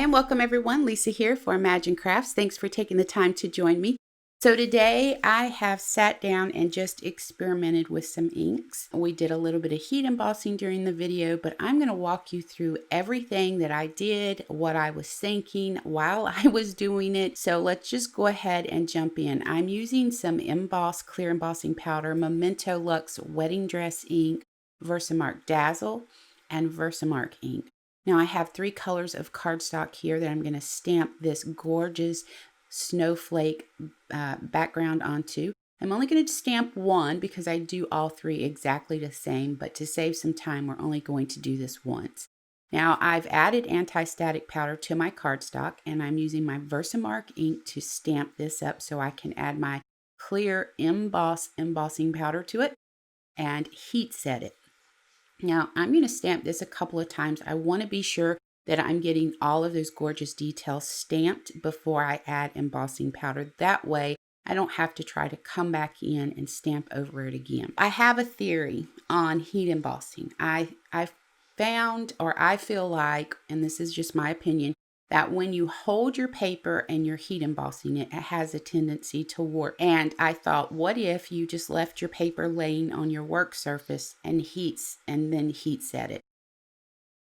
and welcome everyone. Lisa here for Imagine Crafts. Thanks for taking the time to join me. So today I have sat down and just experimented with some inks. We did a little bit of heat embossing during the video, but I'm going to walk you through everything that I did, what I was thinking while I was doing it. So let's just go ahead and jump in. I'm using some emboss clear embossing powder, Memento Luxe Wedding Dress ink, Versamark Dazzle, and Versamark ink. Now I have 3 colors of cardstock here that I'm going to stamp this gorgeous snowflake background onto. I'm only going to stamp one because I do all 3 exactly the same, but to save some time, we're only going to do this once. Now I've added anti-static powder to my cardstock, and I'm using my Versamark ink to stamp this up so I can add my clear embossing powder to it and heat set it. Now, I'm going to stamp this a couple of times. I want to be sure that I'm getting all of those gorgeous details stamped before I add embossing powder. That way, I don't have to try to come back in and stamp over it again. I have a theory on heat embossing. I found, or I feel like, and this is just my opinion, that when you hold your paper and you're heat embossing it, it has a tendency to warp. And I thought, what if you just left your paper laying on your work surface and then heat set it?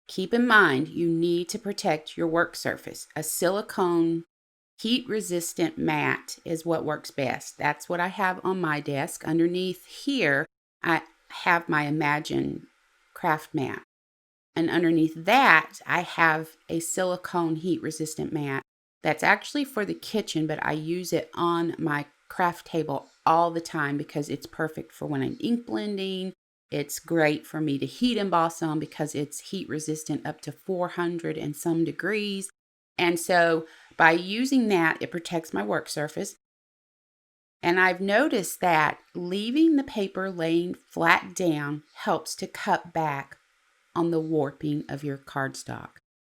Keep in mind, you need to protect your work surface. A silicone heat resistant mat is what works best. That's what I have on my desk. Underneath here, I have my Imagine craft mat. And underneath that, I have a silicone heat resistant mat that's actually for the kitchen, but I use it on my craft table all the time because it's perfect for when I'm ink blending. It's great for me to heat emboss on because it's heat resistant up to 400 and some degrees. And so by using that, it protects my work surface. And I've noticed that leaving the paper laying flat down helps to cut back on the warping of your cardstock.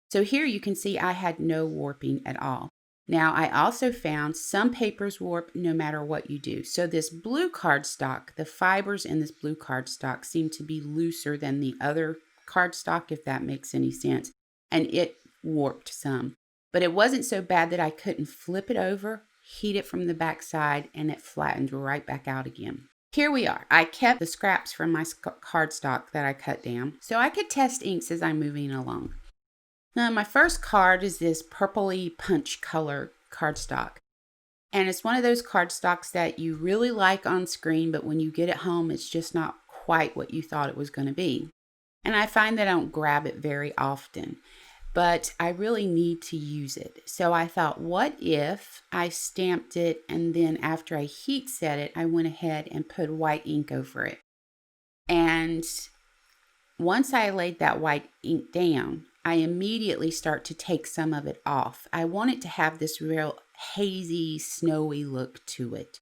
So here you can see I had no warping at all. Now I also found some papers warp no matter what you do. So this blue cardstock, the fibers in this blue cardstock seem to be looser than the other cardstock, if that makes any sense. And it warped some. But it wasn't so bad that I couldn't flip it over, heat it from the back side, and it flattened right back out again. Here we are. I kept the scraps from my cardstock that I cut down so I could test inks as I'm moving along. Now, my first card is this purpley punch color cardstock. And it's one of those cardstocks that you really like on screen, but when you get it home, it's just not quite what you thought it was going to be. And I find that I don't grab it very often, but I really need to use it. So I thought, what if I stamped it and then after I heat set it, I went ahead and put white ink over it. And once I laid that white ink down, I immediately start to take some of it off. I want it to have this real hazy, snowy look to it.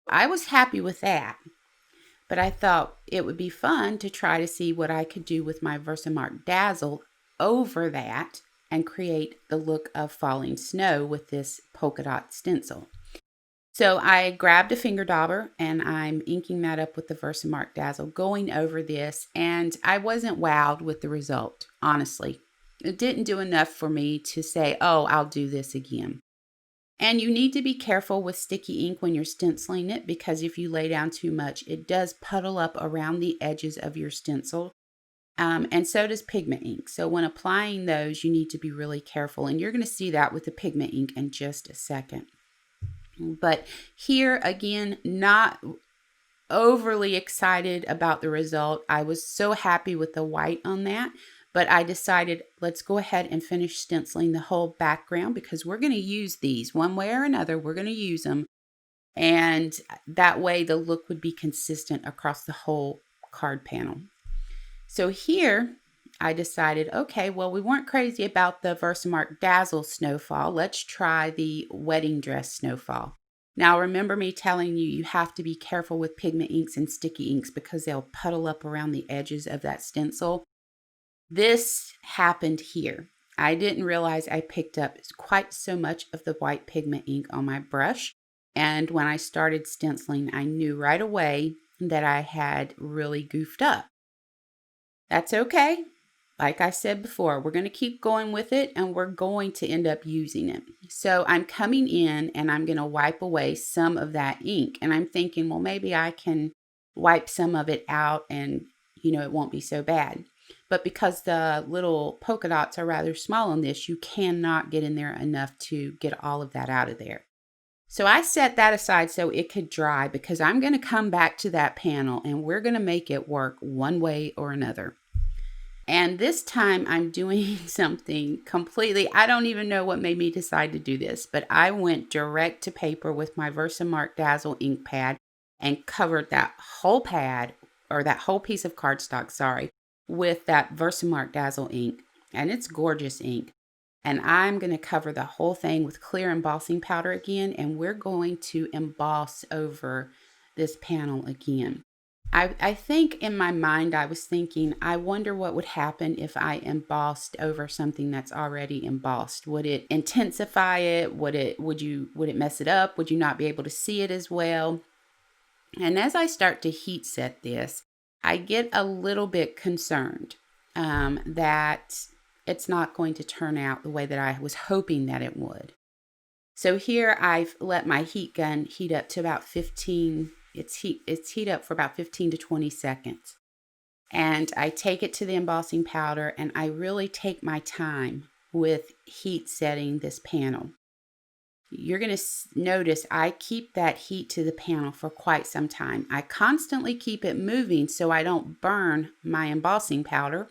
I was happy with that, but I thought it would be fun to try to see what I could do with my Versamark Dazzle over that and create the look of falling snow with this polka dot stencil. So I grabbed a finger dauber and I'm inking that up with the Versamark Dazzle, going over this, and I wasn't wowed with the result, honestly. It didn't do enough for me to say, oh, I'll do this again. And you need to be careful with sticky ink when you're stenciling it, because if you lay down too much, it does puddle up around the edges of your stencil. And so does pigment ink. So when applying those, you need to be really careful. And you're going to see that with the pigment ink in just a second. But here, again, not overly excited about the result. I was so happy with the white on that. But I decided, let's go ahead and finish stenciling the whole background because we're going to use these one way or another. We're going to use them. And that way the look would be consistent across the whole card panel. So here I decided, okay, well, we weren't crazy about the Versamark Dazzle snowfall. Let's try the wedding dress snowfall. Now, remember me telling you, you have to be careful with pigment inks and sticky inks because they'll puddle up around the edges of that stencil. This happened here. I didn't realize I picked up quite so much of the white pigment ink on my brush. And when I started stenciling, I knew right away that I had really goofed up. That's okay. like I said before, we're going to keep going with it and we're going to end up using it. So I'm coming in and I'm going to wipe away some of that ink. And I'm thinking, well, maybe I can wipe some of it out and, it won't be so bad. But because the little polka dots are rather small on this, you cannot get in there enough to get all of that out of there. So I set that aside so it could dry because I'm going to come back to that panel and we're going to make it work one way or another. And this time I'm doing something completely, I don't even know what made me decide to do this, but I went direct to paper with my Versamark Dazzle ink pad and covered that whole pad, or that whole piece of cardstock, with that Versamark Dazzle ink. And it's gorgeous ink. And I'm going to cover the whole thing with clear embossing powder again, and we're going to emboss over this panel again. I think in my mind, I was thinking, I wonder what would happen if I embossed over something that's already embossed. Would it intensify it? Would it mess it up? Would you not be able to see it as well? And as I start to heat set this, I get a little bit concerned that it's not going to turn out the way that I was hoping that it would. So here I've let my heat gun heat up to about 15. It's heat up for about 15 to 20 seconds. And I take it to the embossing powder and I really take my time with heat setting this panel. You're going to notice I keep that heat to the panel for quite some time. I constantly keep it moving so I don't burn my embossing powder,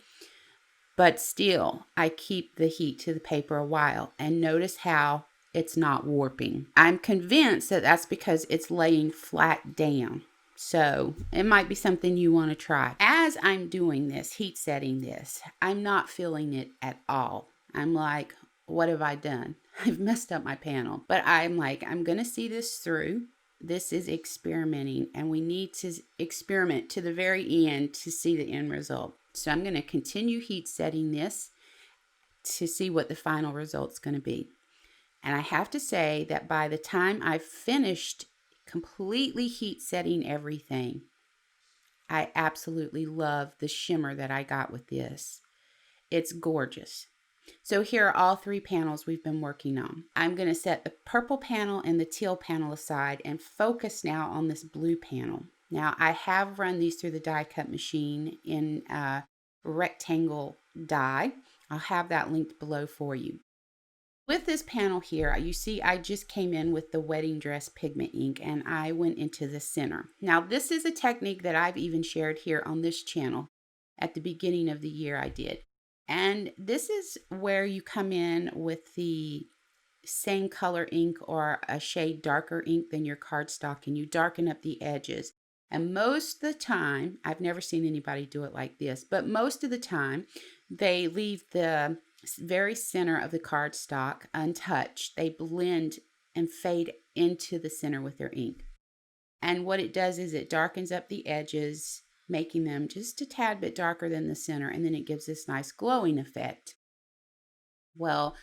but still I keep the heat to the paper a while. And notice how it's not warping. I'm convinced that that's because it's laying flat down. So it might be something you want to try. As I'm doing this, heat setting this, I'm not feeling it at all. I'm like, what have I done? I've messed up my panel. But I'm like, I'm going to see this through. This is experimenting, and we need to experiment to the very end to see the end result. So I'm going to continue heat setting this to see what the final result's going to be. And I have to say that by the time I've finished completely heat setting everything, I absolutely love the shimmer that I got with this. It's gorgeous. So here are all three panels we've been working on. I'm going to set the purple panel and the teal panel aside and focus now on this blue panel. Now I have run these through the die cut machine in rectangle die. I'll have that linked below for you. With this panel here, you see I just came in with the wedding dress pigment ink and I went into the center. Now this is a technique that I've even shared here on this channel. At the beginning of the year I did. And this is where you come in with the same color ink or a shade darker ink than your cardstock and you darken up the edges. And most of the time, I've never seen anybody do it like this, but most of the time they leave the very center of the cardstock untouched. They blend and fade into the center with their ink. And what it does is it darkens up the edges, making them just a tad bit darker than the center, and then it gives this nice glowing effect. Well,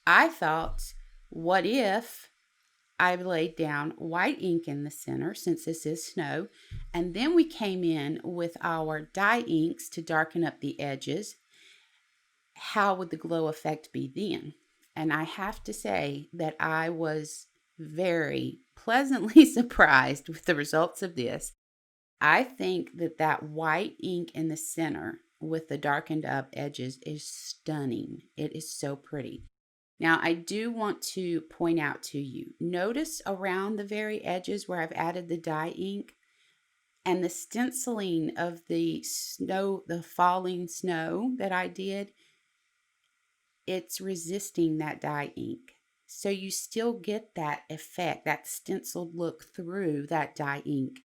I thought, what if I laid down white ink in the center, since this is snow, and then we came in with our dye inks to darken up the edges. How would the glow effect be then? And I have to say that I was very pleasantly surprised with the results of this. I think that white ink in the center with the darkened up edges is stunning. It is so pretty. Now, I do want to point out to you, notice around the very edges where I've added the dye ink and the stenciling of the snow, the falling snow that I did, it's resisting that dye ink. So you still get that effect, that stenciled look through that dye ink.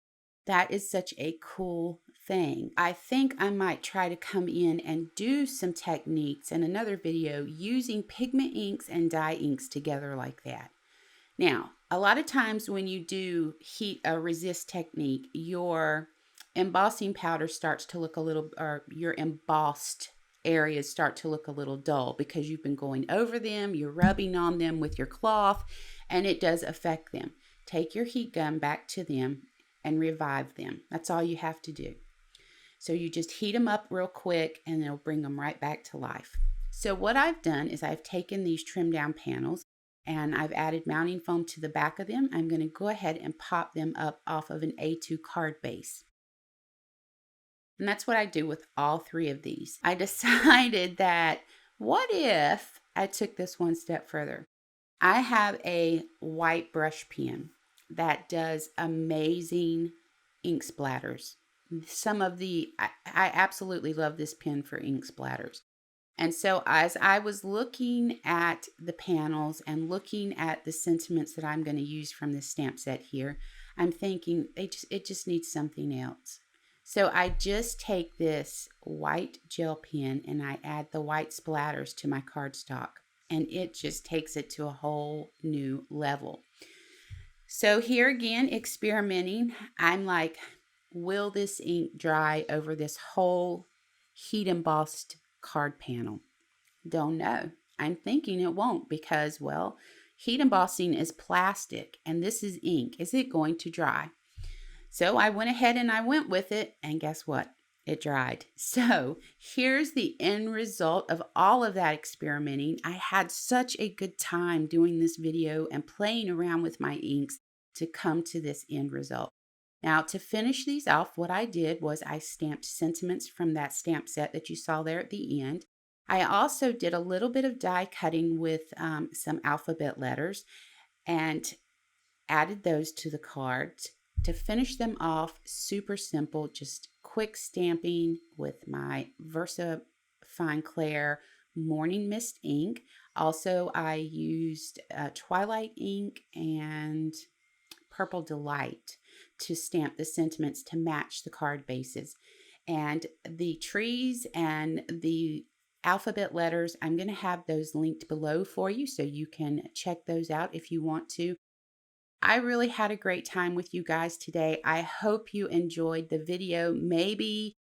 That is such a cool thing. I think I might try to come in and do some techniques in another video using pigment inks and dye inks together like that. Now, a lot of times when you do heat resist technique, your embossing powder starts to look a little, or your embossed areas start to look a little dull because you've been going over them, you're rubbing on them with your cloth, and it does affect them. Take your heat gun back to them and revive them. That's all you have to do. So you just heat them up real quick and it'll bring them right back to life. So what I've done is I've taken these trimmed down panels and I've added mounting foam to the back of them. I'm going to go ahead and pop them up off of an A2 card base. And that's what I do with all three of these. I decided that what if I took this one step further? I have a white brush pen that does amazing ink splatters. I absolutely love this pen for ink splatters. And so as I was looking at the panels and looking at the sentiments that I'm going to use from this stamp set here, I'm thinking it just needs something else. So I just take this white gel pen and I add the white splatters to my cardstock, and it just takes it to a whole new level. So here again, experimenting, I'm like, will this ink dry over this whole heat embossed card panel? Don't know. I'm thinking it won't because, well, heat embossing is plastic and this is ink. Is it going to dry? So I went ahead and I went with it, and guess what? It dried. So here's the end result of all of that experimenting. I had such a good time doing this video and playing around with my inks to come to this end result. Now, to finish these off, what I did was I stamped sentiments from that stamp set that you saw there at the end. I also did a little bit of die cutting with some alphabet letters and added those to the cards. To finish them off, super simple, just quick stamping with my Versa Fine Clair Morning Mist ink. Also, I used Twilight ink and Purple Delight to stamp the sentiments to match the card bases. And the trees and the alphabet letters, I'm going to have those linked below for you so you can check those out if you want to. I really had a great time with you guys today. I hope you enjoyed the video. Maybe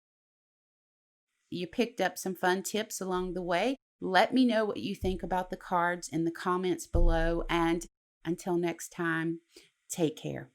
you picked up some fun tips along the way. Let me know what you think about the cards in the comments below. And until next time, take care.